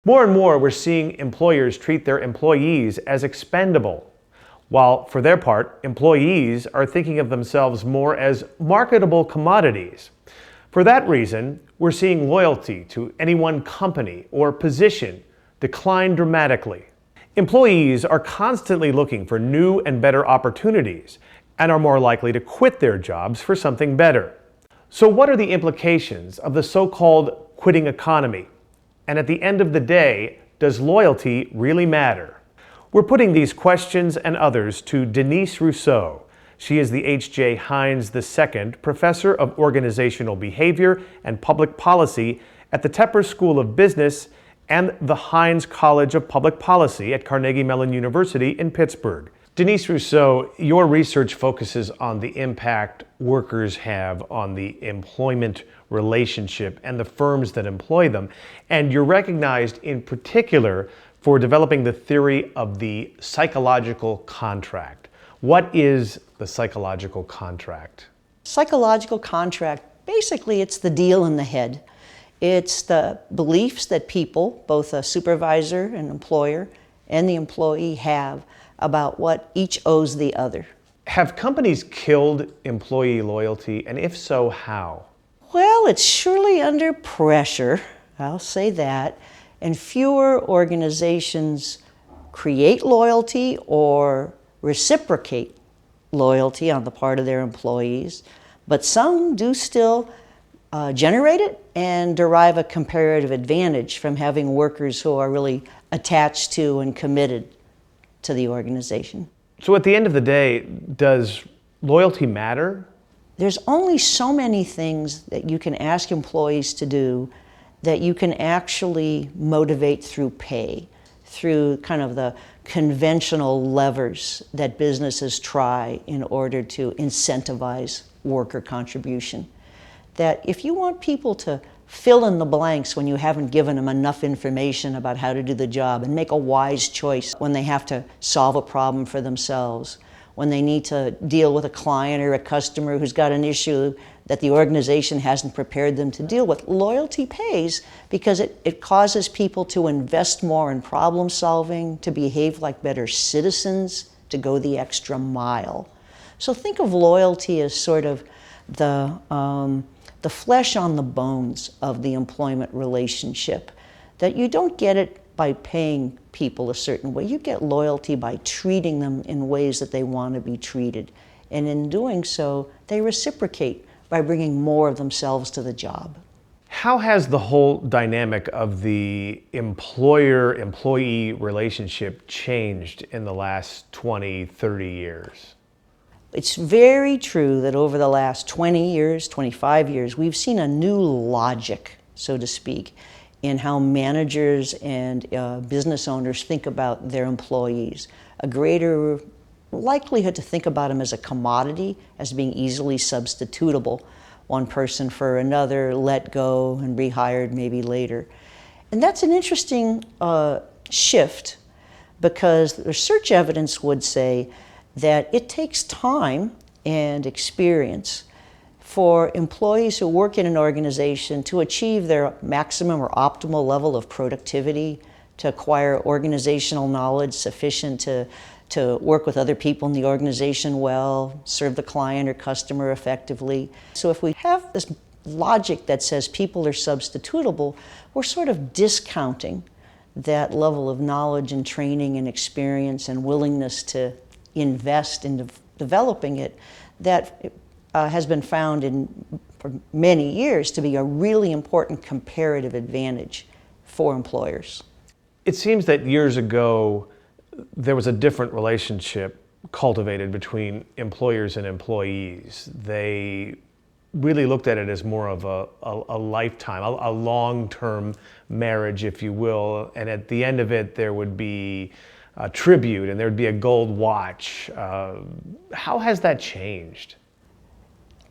More and more, we're seeing employers treat their employees as expendable, while for their part, employees are thinking of themselves more as marketable commodities. For that reason, we're seeing loyalty to any one company or position decline dramatically. Employees are constantly looking for new and better opportunities and are more likely to quit their jobs for something better. So what are the implications of the so-called quitting economy? And at the end of the day, does loyalty really matter? We're putting these questions and others to Denise Rousseau. She is the H.J. Heinz II Professor of Organizational Behavior and Public Policy at the Tepper School of Business and the Heinz College of Public Policy at Carnegie Mellon University in Pittsburgh. Denise Rousseau, your research focuses on the impact workers have on the employment relationship and the firms that employ them, and you're recognized in particular for developing the theory of the psychological contract. What is the psychological contract? Psychological contract, basically it's the deal in the head. It's the beliefs that people, both a supervisor, an employer, and the employee have about what each owes the other. Have companies killed employee loyalty, and if so, how? Well, it's surely under pressure, I'll say that, and fewer organizations create loyalty or reciprocate loyalty on the part of their employees, but some do still generate it and derive a comparative advantage from having workers who are really attached to and committed to the organization. So at the end of the day, does loyalty matter? There's only so many things that you can ask employees to do that you can actually motivate through pay, through kind of the conventional levers that businesses try in order to incentivize worker contribution. That if you want people to fill in the blanks when you haven't given them enough information about how to do the job and make a wise choice when they have to solve a problem for themselves, when they need to deal with a client or a customer who's got an issue that the organization hasn't prepared them to deal with. Loyalty pays because it causes people to invest more in problem solving, to behave like better citizens, to go the extra mile. So think of loyalty as sort of the flesh on the bones of the employment relationship, that you don't get it by paying people a certain way. You get loyalty by treating them in ways that they want to be treated. And in doing so, they reciprocate by bringing more of themselves to the job. How has the whole dynamic of the employer-employee relationship changed in the last 20, 30 years? It's very true that over the last 20 years, 25 years, we've seen a new logic, so to speak, in how managers and business owners think about their employees. A greater likelihood to think about them as a commodity, as being easily substitutable, one person for another, let go and rehired maybe later. And that's an interesting shift, because the research evidence would say that it takes time and experience for employees who work in an organization to achieve their maximum or optimal level of productivity, to acquire organizational knowledge sufficient to work with other people in the organization well, serve the client or customer effectively. So if we have this logic that says people are substitutable, we're sort of discounting that level of knowledge and training and experience and willingness to invest in developing it that has been found for many years to be a really important comparative advantage for employers. It seems that years ago, there was a different relationship cultivated between employers and employees. They really looked at it as more of a lifetime, a long-term marriage, if you will, and at the end of it, there would be a tribute and there would be a gold watch. How has that changed?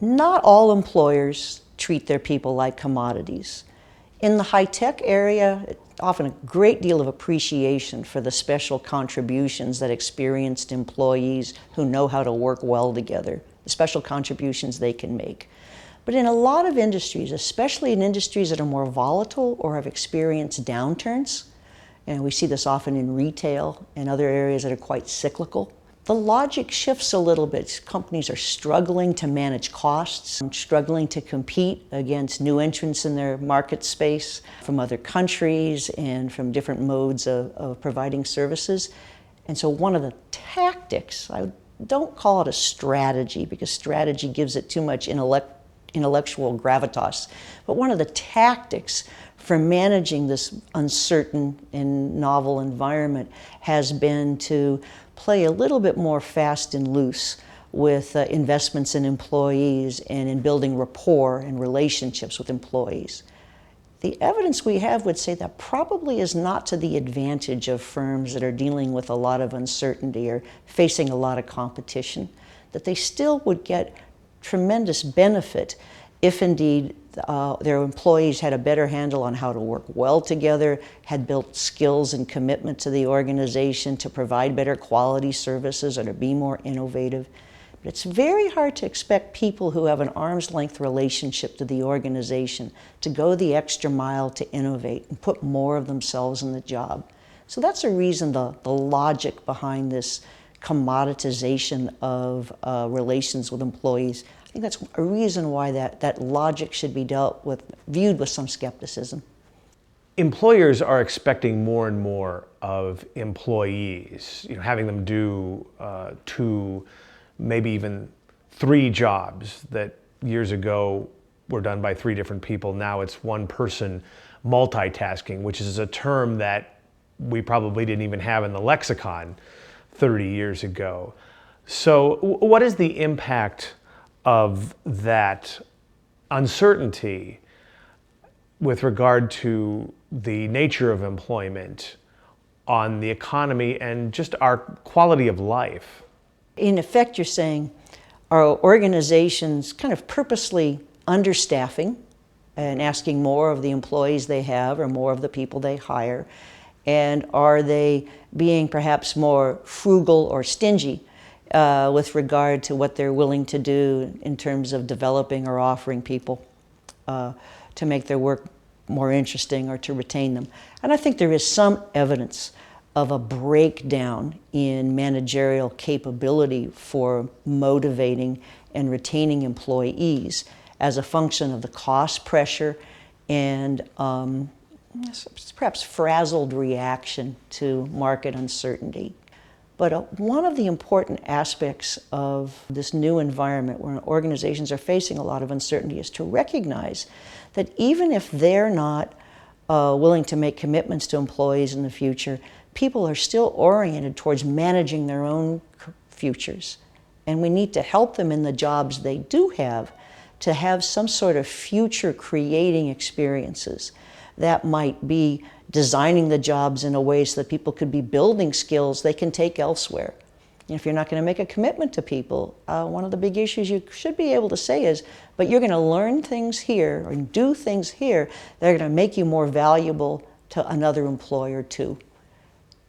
Not all employers treat their people like commodities. In the high-tech area, often a great deal of appreciation for the special contributions that experienced employees who know how to work well together, the special contributions they can make. But in a lot of industries, especially in industries that are more volatile or have experienced downturns, and we see this often in retail and other areas that are quite cyclical. The logic shifts a little bit. Companies are struggling to manage costs, struggling to compete against new entrants in their market space from other countries and from different modes of providing services. And so one of the tactics, I don't call it a strategy because strategy gives it too much intellectual gravitas, but one of the tactics for managing this uncertain and novel environment has been to play a little bit more fast and loose with investments in employees and in building rapport and relationships with employees. The evidence we have would say that probably is not to the advantage of firms that are dealing with a lot of uncertainty or facing a lot of competition, that they still would get tremendous benefit if indeed their employees had a better handle on how to work well together, had built skills and commitment to the organization to provide better quality services or to be more innovative. But it's very hard to expect people who have an arm's length relationship to the organization to go the extra mile to innovate and put more of themselves in the job. So that's a reason the logic behind this commoditization of relations with employees. I think that's a reason why that logic should be viewed with some skepticism. Employers are expecting more and more of employees, having them do 2, maybe even 3 jobs that years ago were done by 3 different people. Now it's one person multitasking, which is a term that we probably didn't even have in the lexicon 30 years ago. So what is the impact of that uncertainty with regard to the nature of employment on the economy and just our quality of life? In effect, you're saying, are organizations kind of purposely understaffing and asking more of the employees they have or more of the people they hire? And are they being perhaps more frugal or stingy with regard to what they're willing to do in terms of developing or offering people to make their work more interesting or to retain them? And I think there is some evidence of a breakdown in managerial capability for motivating and retaining employees as a function of the cost pressure and perhaps frazzled reaction to market uncertainty. But one of the important aspects of this new environment where organizations are facing a lot of uncertainty is to recognize that even if they're not willing to make commitments to employees in the future, people are still oriented towards managing their own futures. And we need to help them in the jobs they do have to have some sort of future creating experiences. That might be designing the jobs in a way so that people could be building skills they can take elsewhere. And if you're not going to make a commitment to people, one of the big issues you should be able to say is, but you're going to learn things here or do things here that are going to make you more valuable to another employer too.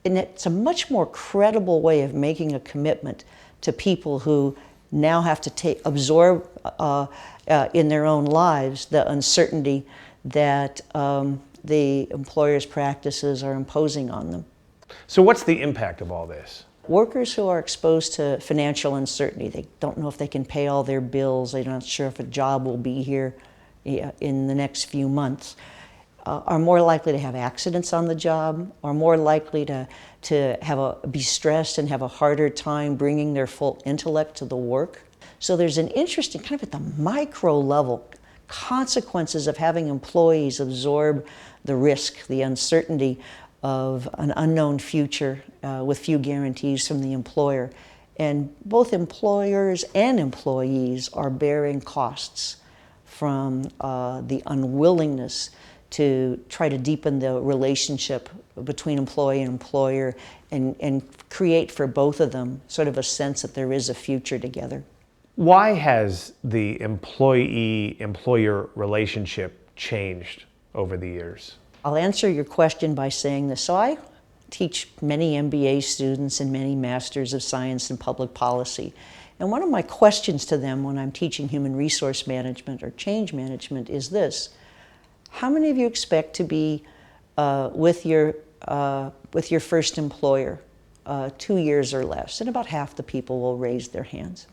And it's a much more credible way of making a commitment to people who now have to absorb in their own lives the uncertainty that the employer's practices are imposing on them. So what's the impact of all this? Workers who are exposed to financial uncertainty, they don't know if they can pay all their bills, they're not sure if a job will be here in the next few months, are more likely to have accidents on the job, are more likely to be stressed and have a harder time bringing their full intellect to the work. So there's an interesting, kind of at the micro level, consequences of having employees absorb the risk, the uncertainty of an unknown future with few guarantees from the employer. And both employers and employees are bearing costs from the unwillingness to try to deepen the relationship between employee and employer and create for both of them sort of a sense that there is a future together. Why has the employee-employer relationship changed over the years? I'll answer your question by saying this. So I teach many MBA students and many Masters of Science in Public Policy. And one of my questions to them when I'm teaching human resource management or change management is this: how many of you expect to be with your with your first employer, 2 years or less, and about half the people will raise their hands.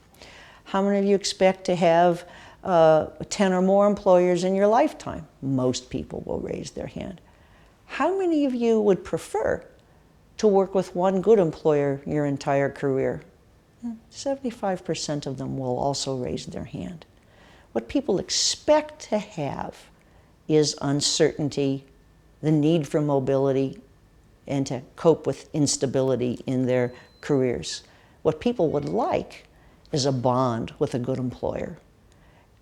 How many of you expect to have 10 or more employers in your lifetime? Most people will raise their hand. How many of you would prefer to work with one good employer your entire career? 75% of them will also raise their hand. What people expect to have is uncertainty, the need for mobility, and to cope with instability in their careers. What people would like is a bond with a good employer.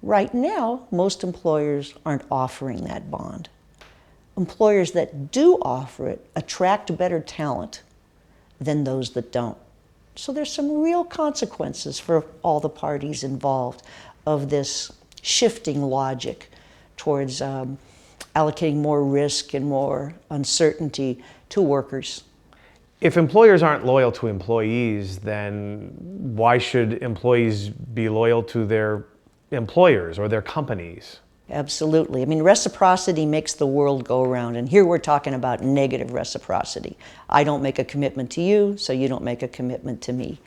Right now, most employers aren't offering that bond. Employers that do offer it attract better talent than those that don't. So there's some real consequences for all the parties involved of this shifting logic towards allocating more risk and more uncertainty to workers. If employers aren't loyal to employees, then why should employees be loyal to their employers or their companies? Absolutely. I mean, reciprocity makes the world go around, and here we're talking about negative reciprocity. I don't make a commitment to you, so you don't make a commitment to me.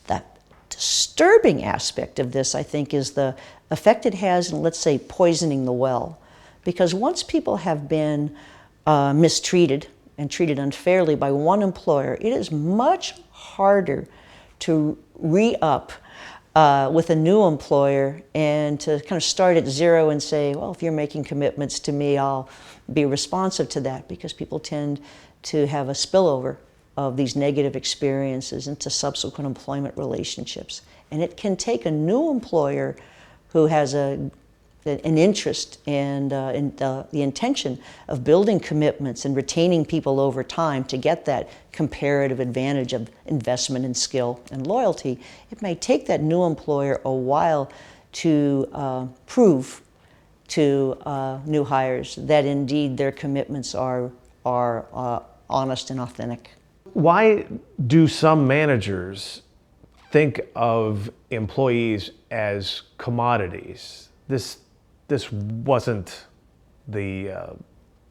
The disturbing aspect of this, I think, is the effect it has in, let's say, poisoning the well. Because once people have been mistreated and treated unfairly by one employer, it is much harder to re-up with a new employer and to kind of start at zero and say, well, if you're making commitments to me, I'll be responsive to that, because people tend to have a spillover of these negative experiences into subsequent employment relationships. And it can take a new employer who has an interest and the intention of building commitments and retaining people over time to get that comparative advantage of investment in skill and loyalty. It may take that new employer a while to prove to new hires that indeed their commitments are honest and authentic. Why do some managers think of employees as commodities? This wasn't the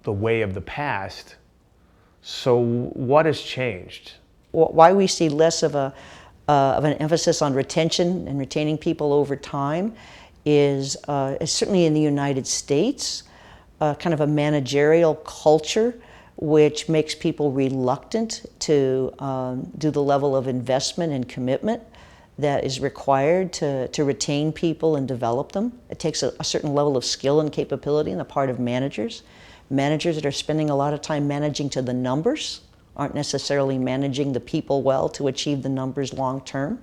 way of the past. So what has changed? Why we see less of an emphasis on retention and retaining people over time is certainly in the United States, kind of a managerial culture which makes people reluctant to do the level of investment and commitment that is required to retain people and develop them. It takes a certain level of skill and capability on the part of managers. Managers that are spending a lot of time managing to the numbers aren't necessarily managing the people well to achieve the numbers long term.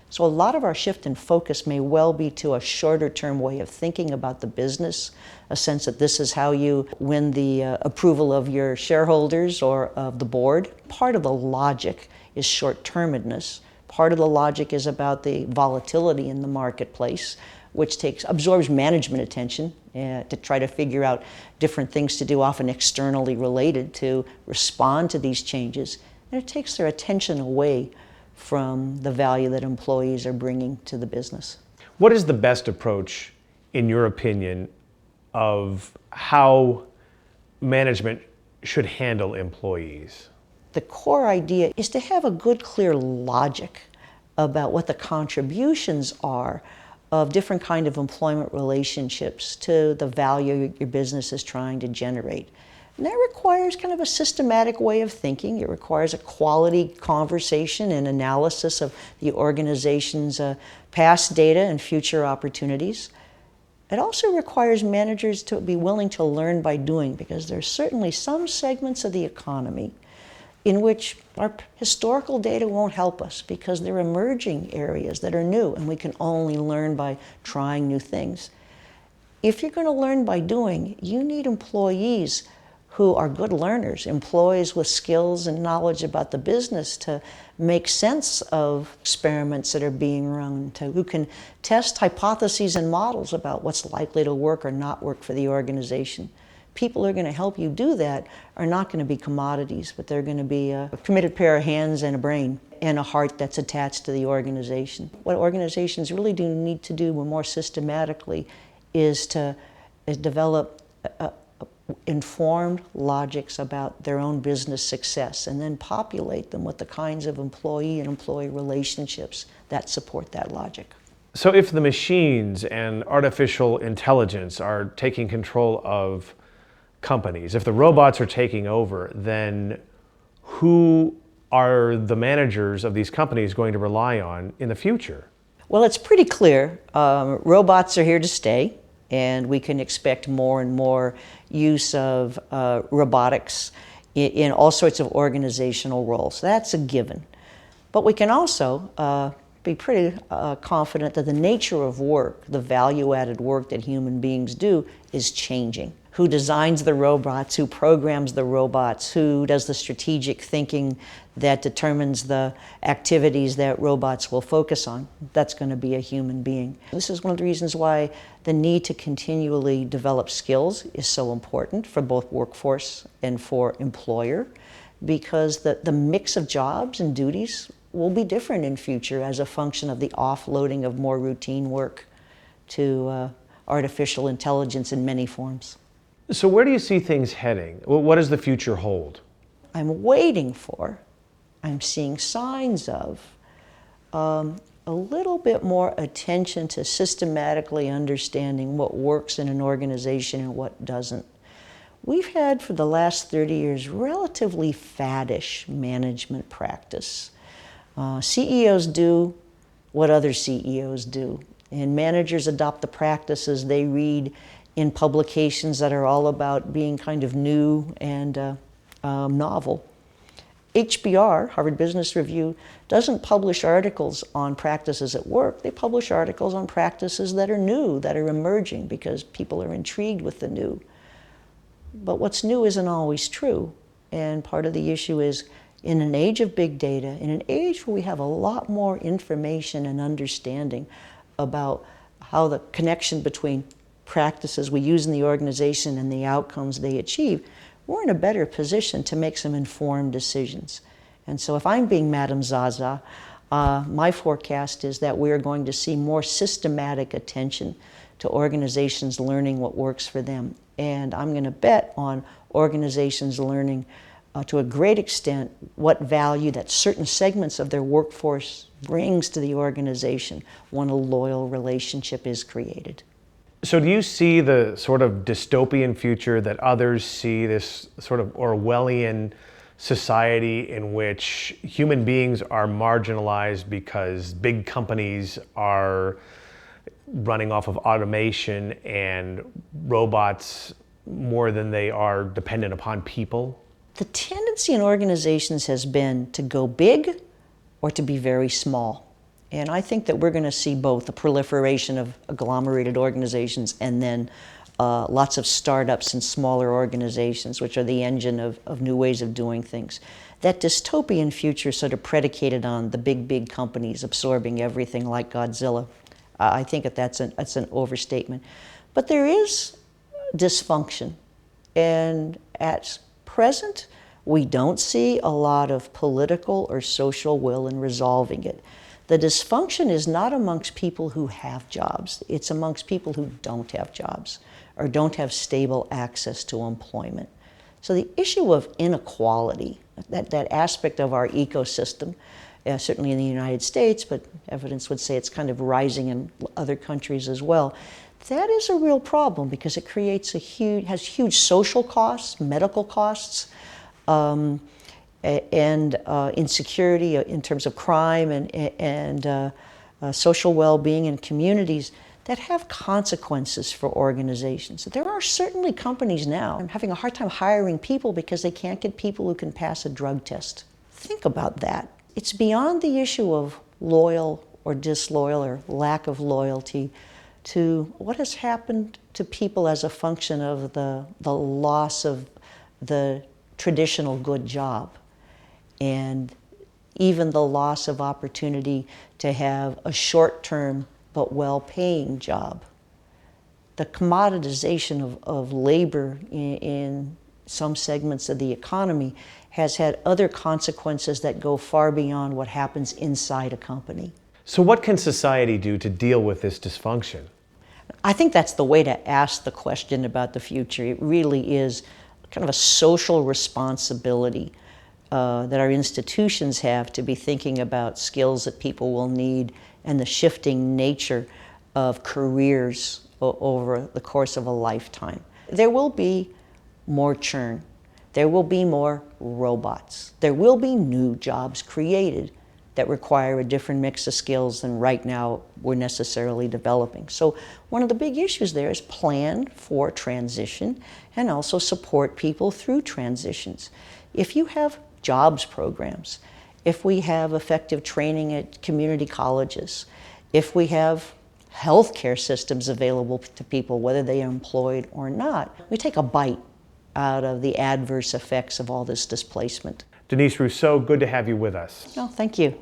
So a lot of our shift in focus may well be to a shorter term way of thinking about the business, a sense that this is how you win the approval of your shareholders or of the board. Part of the logic is short-termedness. Part of the logic is about the volatility in the marketplace, which absorbs management attention to try to figure out different things to do, often externally related, to respond to these changes. And it takes their attention away from the value that employees are bringing to the business. What is the best approach, in your opinion, of how management should handle employees? The core idea is to have a good, clear logic about what the contributions are of different kind of employment relationships to the value your business is trying to generate. And that requires kind of a systematic way of thinking. It requires a quality conversation and analysis of the organization's past data and future opportunities. It also requires managers to be willing to learn by doing, because there's certainly some segments of the economy in which our historical data won't help us, because they're emerging areas that are new and we can only learn by trying new things. If you're going to learn by doing, you need employees who are good learners, employees with skills and knowledge about the business to make sense of experiments that are being run, who can test hypotheses and models about what's likely to work or not work for the organization. People who are going to help you do that are not going to be commodities, but they're going to be a committed pair of hands and a brain and a heart that's attached to the organization. What organizations really do need to do more systematically is develop informed logics about their own business success, and then populate them with the kinds of employee and employee relationships that support that logic. So if the machines and artificial intelligence are taking control of companies, if the robots are taking over, then who are the managers of these companies going to rely on in the future? Well, it's pretty clear. Robots are here to stay, and we can expect more and more use of robotics in all sorts of organizational roles. That's a given. But we can also be pretty confident that the nature of work, the value-added work that human beings do, is changing. Who designs the robots, who programs the robots, who does the strategic thinking that determines the activities that robots will focus on, that's going to be a human being. This is one of the reasons why the need to continually develop skills is so important for both workforce and for employer, because the mix of jobs and duties will be different in future as a function of the offloading of more routine work to artificial intelligence in many forms. So where do you see things heading? What does the future hold? I'm seeing signs of a little bit more attention to systematically understanding what works in an organization and what doesn't. We've had for the last 30 years relatively faddish management practice. CEOs do what other CEOs do, and managers adopt the practices they read in publications that are all about being kind of new and novel. HBR, Harvard Business Review, doesn't publish articles on practices at work. They publish articles on practices that are new, that are emerging, because people are intrigued with the new. But what's new isn't always true. And part of the issue is, in an age of big data, in an age where we have a lot more information and understanding about how the connection between practices we use in the organization and the outcomes they achieve, we're in a better position to make some informed decisions. And so if I'm being Madame Zaza, my forecast is that we're going to see more systematic attention to organizations learning what works for them. And I'm going to bet on organizations learning to a great extent what value that certain segments of their workforce brings to the organization when a loyal relationship is created. So do you see the sort of dystopian future that others see, this sort of Orwellian society in which human beings are marginalized because big companies are running off of automation and robots more than they are dependent upon people? The tendency in organizations has been to go big or to be very small. And I think that we're going to see both the proliferation of agglomerated organizations and then lots of startups and smaller organizations, which are the engine of new ways of doing things. That dystopian future sort of predicated on the big companies absorbing everything like Godzilla. I think that's an overstatement. But there is dysfunction. And at present, we don't see a lot of political or social will in resolving it. The dysfunction is not amongst people who have jobs. It's amongst people who don't have jobs or don't have stable access to employment. So the issue of inequality, that aspect of our ecosystem, certainly in the United States, but evidence would say it's kind of rising in other countries as well, that is a real problem because it creates has huge social costs, medical costs, and insecurity in terms of crime and social well-being in communities that have consequences for organizations. There are certainly companies now having a hard time hiring people because they can't get people who can pass a drug test. Think about that. It's beyond the issue of loyal or disloyal or lack of loyalty to what has happened to people as a function of the loss of the traditional good job, and even the loss of opportunity to have a short-term but well-paying job. The commoditization of labor in some segments of the economy has had other consequences that go far beyond what happens inside a company. So what can society do to deal with this dysfunction? I think that's the way to ask the question about the future. It really is kind of a social responsibility that our institutions have to be thinking about skills that people will need and the shifting nature of careers over the course of a lifetime. There will be more churn. There will be more robots. There will be new jobs created that require a different mix of skills than right now we're necessarily developing. So one of the big issues there is plan for transition and also support people through transitions. If you have jobs programs, if we have effective training at community colleges, if we have healthcare systems available to people, whether they are employed or not, we take a bite out of the adverse effects of all this displacement. Denise Rousseau, good to have you with us. Well, thank you.